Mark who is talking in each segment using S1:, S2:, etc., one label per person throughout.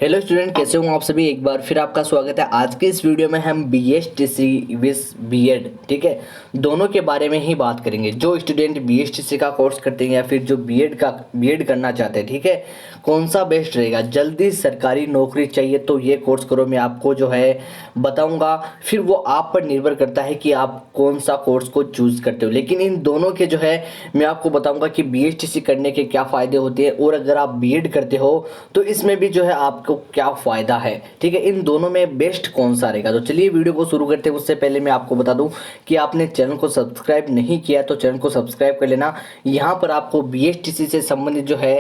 S1: Hello student, कैसे हो आप सभी। एक बार फिर आपका स्वागत है। आज के इस वीडियो में हम बीएसटीसी विस बीएड, ठीक है, दोनों के बारे में ही बात करेंगे। जो स्टूडेंट बीएसटीसी का कोर्स करते हैं या फिर जो बीएड करना चाहते हैं, ठीक है, कौन सा बेस्ट रहेगा। जल्दी सरकारी नौकरी चाहिए तो ये कोर्स करो, मैं आपको जो है बताऊंगा। फिर वो आप पर निर्भर करता है कि आप कौन सा कोर्स को चूज करते हो। लेकिन इन दोनों के जो है मैं आपको बताऊंगा कि बीएसटीसी करने के क्या फ़ायदे होते हैं और अगर आप बीएड करते हो तो इसमें भी जो है आपको क्या फ़ायदा है, ठीक है। इन दोनों में बेस्ट कौन सा रहेगा। तो चलिए वीडियो को शुरू करते हैं। उससे पहले मैं आपको बता दूं कि आपने चैनल को सब्सक्राइब नहीं किया तो चैनल को सब्सक्राइब कर लेना। यहाँ पर आपको बीएसटीसी से संबंधित जो है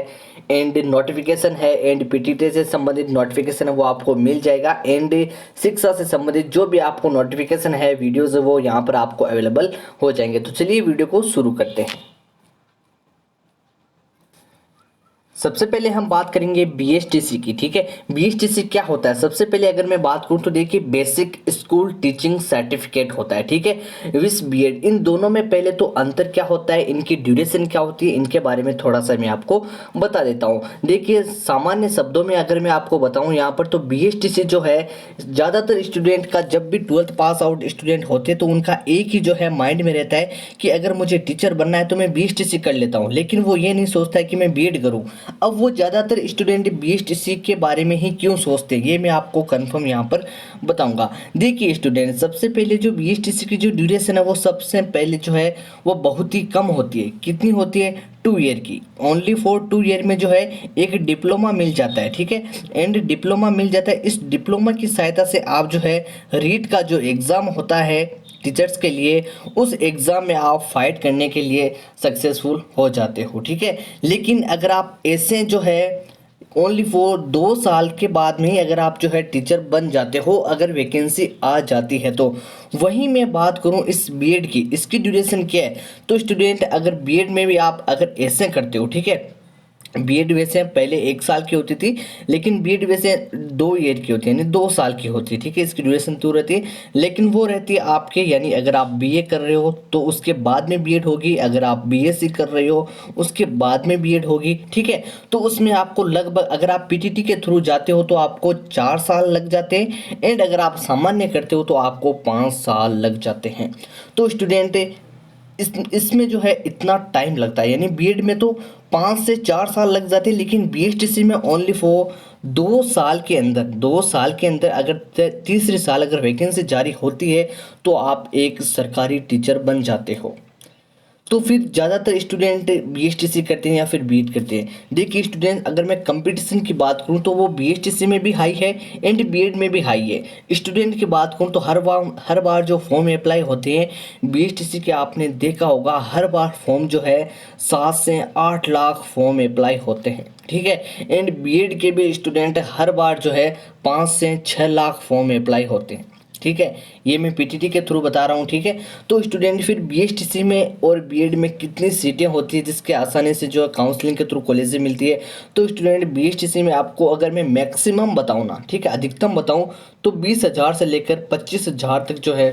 S1: एंड नोटिफिकेशन है एंड पीटीटी से संबंधित नोटिफिकेशन है वो आपको मिल जाएगा। एंड शिक्षा से संबंधित जो भी आपको नोटिफिकेशन है वीडियोज़ वो यहाँ पर आपको अवेलेबल हो जाएंगे। तो चलिए वीडियो को शुरू करते हैं। सबसे पहले हम बात करेंगे बीएसटीसी की, ठीक है। बीएसटीसी क्या होता है। सबसे पहले अगर मैं बात करूं तो देखिए बेसिक स्कूल टीचिंग सर्टिफिकेट होता है, ठीक है, विस बीएड। इन दोनों में पहले तो अंतर क्या होता है, इनकी ड्यूरेशन क्या होती है, इनके बारे में थोड़ा सा मैं आपको बता देता हूँ। देखिए सामान्य शब्दों में अगर मैं आपको बताऊँ यहाँ पर तो बीएसटीसी जो है ज़्यादातर स्टूडेंट का जब भी 12th पास आउट स्टूडेंट होते तो उनका एक ही जो है माइंड में रहता है कि अगर मुझे टीचर बनना है तो मैं बीएसटीसी कर लेता हूँ। लेकिन वो ये नहीं सोचता है कि मैं बीएड करूँ। अब वो ज़्यादातर स्टूडेंट बीएसटीसी के बारे में ही क्यों सोचते हैं ये मैं आपको कंफर्म यहाँ पर बताऊंगा। देखिए स्टूडेंट, सबसे पहले जो बीएसटीसी की जो ड्यूरेशन है वो सबसे पहले जो है वो बहुत ही कम होती है। कितनी होती है? 2 ईयर की। ओनली फॉर 2 ईयर में जो है एक डिप्लोमा मिल जाता है, ठीक है। एंड डिप्लोमा मिल जाता है। इस डिप्लोमा की सहायता से आप जो है रीट का जो एग्ज़ाम होता है टीचर्स के लिए, उस एग्ज़ाम में आप फाइट करने के लिए सक्सेसफुल हो जाते हो, ठीक है। लेकिन अगर आप ऐसे जो है ओनली फॉर 2 साल के बाद में ही अगर आप जो है टीचर बन जाते हो, अगर वैकेंसी आ जाती है तो वहीं मैं बात करूं इस बीएड की, इसकी ड्यूरेशन क्या है। तो स्टूडेंट अगर बीएड में भी आप अगर ऐसे करते हो, ठीक है, बीएड वैसे पहले 1 साल की होती थी लेकिन बीएड वैसे 2 ईयर की होती है, यानी 2 साल की होती है, ठीक है। इसकी ड्यूरेशन तो रहती है लेकिन वो रहती है आपके, यानी अगर आप बीए कर रहे हो तो उसके बाद में बीएड होगी, अगर आप बीएससी कर रहे हो उसके बाद में बीएड होगी, ठीक है। तो उसमें आपको लगभग अगर आप पीटीटी के थ्रू जाते हो तो आपको 4 साल लग जाते हैं एंड अगर आप सामान्य करते हो तो आपको 5 साल लग जाते हैं। तो स्टूडेंट इसमें जो है इतना टाइम लगता है, यानी बीएड में तो 5 से 4 साल लग जाते हैं लेकिन बीएसटीसी में ओनली फॉर 2 साल के अंदर अगर तीसरे साल अगर वैकेंसी जारी होती है तो आप एक सरकारी टीचर बन जाते हो। तो फिर ज़्यादातर स्टूडेंट बीएसटीसी करते हैं या फिर बीएड करते हैं। देखिए स्टूडेंट, अगर मैं कंपटीशन की बात करूं तो वो बीएसटीसी में भी हाई है एंड बीएड में भी हाई है। स्टूडेंट की बात करूं तो हर बार जो फॉर्म अप्लाई होते हैं बीएसटीसी के, आपने देखा होगा हर बार फॉर्म जो है 7 से 8 लाख फॉर्म अप्लाई होते हैं, ठीक है। एंड बीएड के भी स्टूडेंट हर बार जो है 5 से 6 लाख फॉर्म अप्लाई होते हैं, ठीक है। ये मैं पीटीटी के थ्रू बता रहा हूँ, ठीक है। तो स्टूडेंट फिर बीएसटीसी में और बीएड में कितनी सीटें होती है जिसके आसानी से जो है काउंसलिंग के थ्रू कॉलेज से मिलती है। तो स्टूडेंट बीएसटीसी में आपको अगर मैं मैक्सिमम बताऊँ ना, ठीक है, अधिकतम बताऊँ तो 20,000 से लेकर 25,000 तक जो है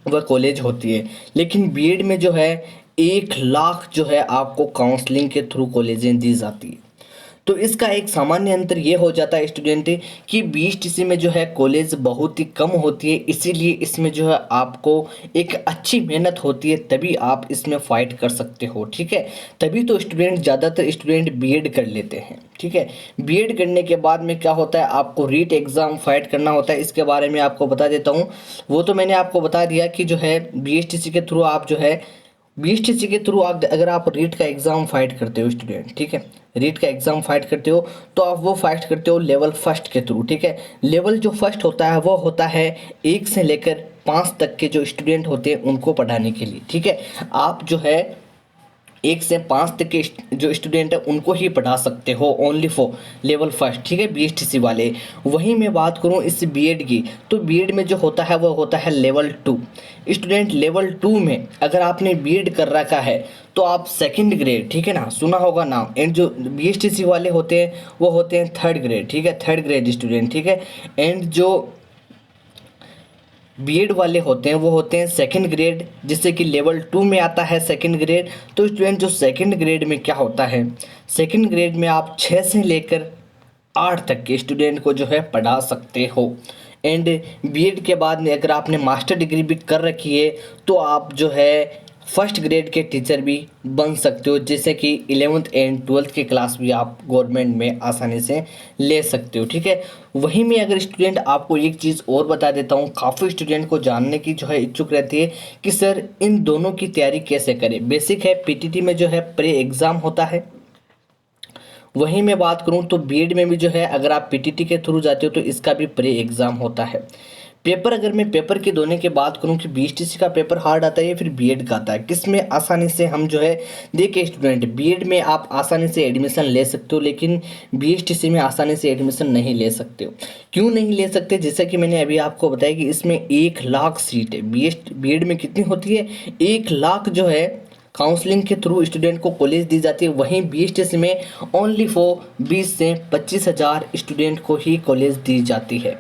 S1: वह कॉलेज होती है। लेकिन बीएड में जो है 1 लाख जो है आपको काउंसलिंग के थ्रू कॉलेजें दी जाती है। तो इसका एक सामान्य अंतर ये हो जाता है स्टूडेंट कि बीएसटीसी में जो है कॉलेज बहुत ही कम होती है, इसीलिए इसमें जो है आपको एक अच्छी मेहनत होती है तभी आप इसमें फाइट कर सकते हो, ठीक है। तभी तो स्टूडेंट ज़्यादातर स्टूडेंट बीएड कर लेते हैं, ठीक है। बीएड करने के बाद में क्या होता है, आपको रीट एग्ज़ाम फाइट करना होता है। इसके बारे में आपको बता देता हूँ। वो तो मैंने आपको बता दिया कि जो है बीएसटीसी के थ्रू आप जो है बीएसटीसी के थ्रू आप अगर आप रीट का एग्ज़ाम फाइट करते हो स्टूडेंट, ठीक है, रीट का एग्ज़ाम फाइट करते हो तो आप वो फाइट करते हो लेवल फर्स्ट के थ्रू, ठीक है। लेवल जो फर्स्ट होता है वो होता है 1 से लेकर 5 तक के जो स्टूडेंट होते हैं उनको पढ़ाने के लिए, ठीक है। आप जो है 1 से 5 तक के जो स्टूडेंट है उनको ही पढ़ा सकते हो ओनली फॉर लेवल फर्स्ट, ठीक है, बीएसटीसी वाले। वहीं मैं बात करूं इस बीएड की तो बीएड में जो होता है वो होता है लेवल 2। स्टूडेंट लेवल 2 में अगर आपने बीएड कर रखा है तो आप 2nd ग्रेड, ठीक है ना, सुना होगा नाम। एंड जो बीएसटीसी वाले होते हैं वो होते हैं 3rd ग्रेड, ठीक है, 3rd ग्रेड स्टूडेंट, ठीक है। एंड जो बीएड वाले होते हैं वो होते हैं 2nd ग्रेड, जिससे कि लेवल 2 में आता है 2nd ग्रेड। तो स्टूडेंट जो 2nd ग्रेड में क्या होता है, 2nd ग्रेड में आप 6 से लेकर 8 तक के स्टूडेंट को जो है पढ़ा सकते हो। एंड बीएड के बाद में अगर आपने मास्टर डिग्री भी कर रखी है तो आप जो है फर्स्ट ग्रेड के टीचर भी बन सकते हो, जैसे कि 11th एंड 12th के क्लास भी आप गवर्नमेंट में आसानी से ले सकते हो। ठीक है, वहीं में अगर स्टूडेंट आपको एक चीज़ और बता देता हूँ, काफ़ी स्टूडेंट को जानने की जो है इच्छुक रहती है कि सर इन दोनों की तैयारी कैसे करें। बेसिक है, पीटीटी में जो है प्री एग्ज़ाम होता है। वहीं मैं बात करूं तो बीएड में भी जो है अगर आप पीटीटी के थ्रू जाते हो तो इसका भी प्री एग्ज़ाम होता है। पेपर, अगर मैं पेपर के दोनों की बात करूं कि बीएसटीसी का पेपर हार्ड आता है या फिर बीएड का आता है, किसमें आसानी से हम जो है देखिए स्टूडेंट, बीएड में आप आसानी से एडमिशन ले सकते हो लेकिन बीएसटीसी में आसानी से एडमिशन नहीं ले सकते हो। क्यों नहीं ले सकते? जैसा कि मैंने अभी आपको बताया कि इसमें 1 लाख सीट है। बीएड में कितनी होती है? 1 लाख जो है काउंसलिंग के थ्रू स्टूडेंट को कॉलेज दी जाती है। वहीं बीएसटीसी में ओनली फॉर 20 से 25 हज़ार स्टूडेंट को ही कॉलेज दी जाती है।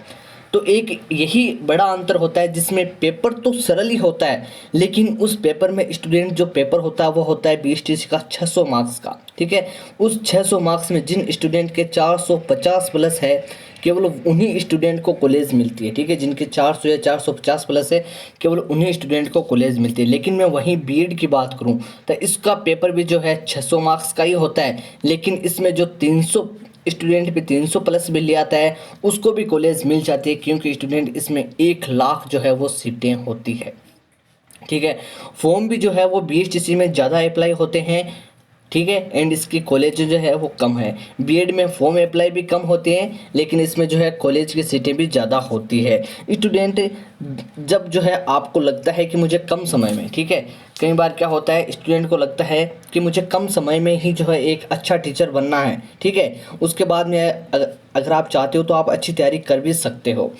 S1: तो एक यही बड़ा अंतर होता है, जिसमें पेपर तो सरल ही होता है लेकिन उस पेपर में स्टूडेंट जो पेपर होता है वो होता है बीएसटीसी का 600 मार्क्स का। ठीक है, उस 600 मार्क्स में जिन स्टूडेंट के 450 प्लस है केवल उन्हीं स्टूडेंट को कॉलेज मिलती है। ठीक है, जिनके 400 या 450 प्लस है केवल उन्हीं स्टूडेंट को कॉलेज मिलती है। लेकिन मैं वहीं बीएड की बात करूं तो इसका पेपर भी जो है 600 मार्क्स का ही होता है, लेकिन इसमें जो 300 स्टूडेंट भी 300 प्लस भी ले आता है उसको भी कॉलेज मिल जाती है, क्योंकि स्टूडेंट इसमें 1 लाख जो है वो सीटें होती है। ठीक है, फॉर्म भी जो है वो बीएसटीसी में ज़्यादा अप्लाई होते हैं। ठीक है, एंड इसकी कॉलेज जो है वो कम है। बीएड में फॉर्म अप्लाई भी कम होते हैं लेकिन इसमें जो है कॉलेज की सीटें भी ज़्यादा होती है। स्टूडेंट जब जो है आपको लगता है कि मुझे कम समय में, ठीक है, कई बार क्या होता है स्टूडेंट को लगता है कि मुझे कम समय में ही जो है एक अच्छा टीचर बनना है। ठीक है, उसके बाद में अगर आप चाहते हो तो आप अच्छी तैयारी कर भी सकते हो।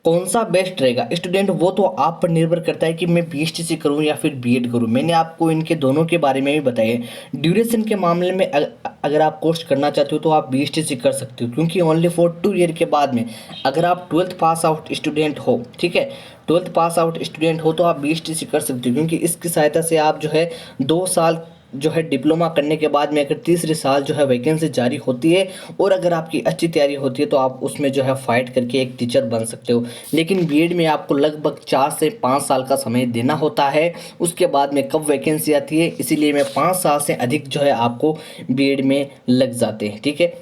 S1: कौन सा बेस्ट रहेगा स्टूडेंट, वो तो आप पर निर्भर करता है कि मैं बीएसटीसी करूं या फिर बीएड करूं। मैंने आपको इनके दोनों के बारे में भी बताया। ड्यूरेशन के मामले में अगर आप कोर्स करना चाहते हो तो आप बीएसटीसी कर सकते हो, क्योंकि ओनली फॉर 2 ईयर के बाद में अगर आप 12th पास आउट स्टूडेंट हो, ठीक है, 12th पास आउट स्टूडेंट हो तो आप बीएसटीसी कर सकते हो, क्योंकि इसकी सहायता से आप जो है 2 साल जो है डिप्लोमा करने के बाद में अगर तीसरे साल जो है वैकेंसी जारी होती है और अगर आपकी अच्छी तैयारी होती है तो आप उसमें जो है फाइट करके एक टीचर बन सकते हो। लेकिन बीएड में आपको लगभग 4 से 5 साल का समय देना होता है, उसके बाद में कब वैकेंसी आती है, इसीलिए मैं 5 साल से अधिक जो है आपको बीएड में लग जाते हैं। ठीक है,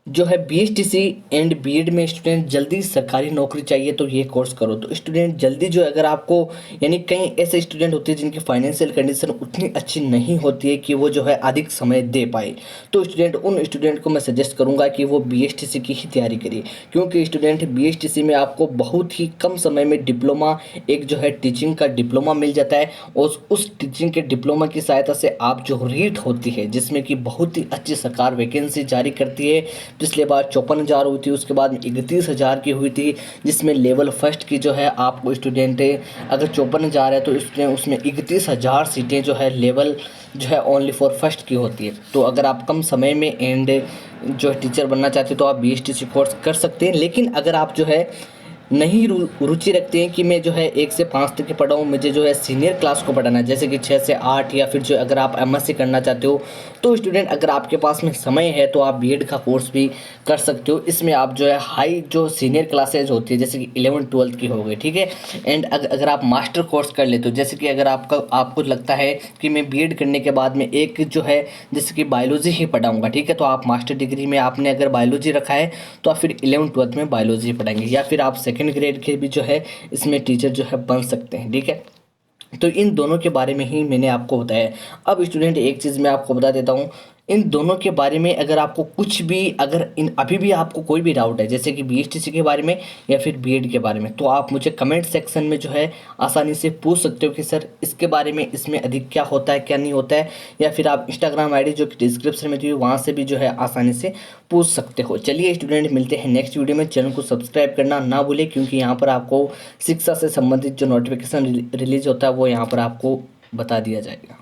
S1: जो है बीएसटीसी एंड बीएड में स्टूडेंट जल्दी सरकारी नौकरी चाहिए तो ये कोर्स करो। तो स्टूडेंट जल्दी जो अगर आपको, यानी कई ऐसे स्टूडेंट होते हैं जिनकी फाइनेंशियल कंडीशन उतनी अच्छी नहीं होती है कि वो जो है अधिक समय दे पाए, तो स्टूडेंट उन स्टूडेंट को मैं सजेस्ट करूंगा कि वो बीएसटीसी की ही तैयारी करिए, क्योंकि स्टूडेंट बीएसटीसी में आपको बहुत ही कम समय में डिप्लोमा, एक जो है टीचिंग का डिप्लोमा मिल जाता है और उस टीचिंग के डिप्लोमा की सहायता से आप जो रीट होती है जिसमें कि बहुत ही अच्छी सरकार वैकेंसी जारी करती है। पिछले बार 54,000 हुई थी, उसके बाद में 31,000 की हुई थी, जिसमें लेवल फर्स्ट की जो है आपको स्टूडेंट अगर 54,000 है तो उसमें 31,000 सीटें जो है लेवल जो है ओनली फॉर फर्स्ट की होती है। तो अगर आप कम समय में एंड जो है टीचर बनना चाहते हो तो आप बीएसटीसी कोर्स कर सकते हैं। लेकिन अगर आप जो है नहीं रुचि रखते हैं कि मैं जो है 1 से 5 तक की पढ़ाऊँ, मुझे जो है सीनियर क्लास को पढ़ाना है जैसे कि 6 से 8, या फिर जो अगर आप एमएससी करना चाहते हो तो स्टूडेंट अगर आपके पास में समय है तो आप बीएड का कोर्स भी कर सकते हो। इसमें आप जो है हाई जो सीनियर क्लासेज होती है जैसे कि 11th 12th की हो गई, ठीक है, एंड अगर आप मास्टर कोर्स कर लेते हो, जैसे कि अगर आपको लगता है कि मैं बीएड करने के बाद में एक जो है जैसे कि बायोलॉजी ही पढ़ाऊँगा, ठीक है, तो आप मास्टर डिग्री में आपने अगर बायोलॉजी रखा है तो आप फिर 11th 12th में बायोलॉजी पढ़ाएंगे, या फिर आप सेकेंड ग्रेड के भी जो है इसमें टीचर जो है बन सकते हैं। ठीक है, तो इन दोनों के बारे में ही मैंने आपको बताया। अब स्टूडेंट एक चीज़ मैं आपको बता देता हूँ, इन दोनों के बारे में अगर आपको कुछ भी, अगर इन अभी भी आपको कोई भी डाउट है जैसे कि बीएसटीसी के बारे में या फिर बीएड के बारे में, तो आप मुझे कमेंट सेक्शन में जो है आसानी से पूछ सकते हो कि सर इसके बारे में, इसमें अधिक क्या होता है क्या नहीं होता है, या फिर आप इंस्टाग्राम आईडी जो कि डिस्क्रिप्शन में दी हुई वहाँ से भी जो है आसानी से पूछ सकते हो। चलिए स्टूडेंट, मिलते हैं नेक्स्ट वीडियो में। चैनल को सब्सक्राइब करना ना भूलें, क्योंकि यहाँ पर आपको शिक्षा से संबंधित जो नोटिफिकेशन रिलीज होता है वो यहाँ पर आपको बता दिया जाएगा।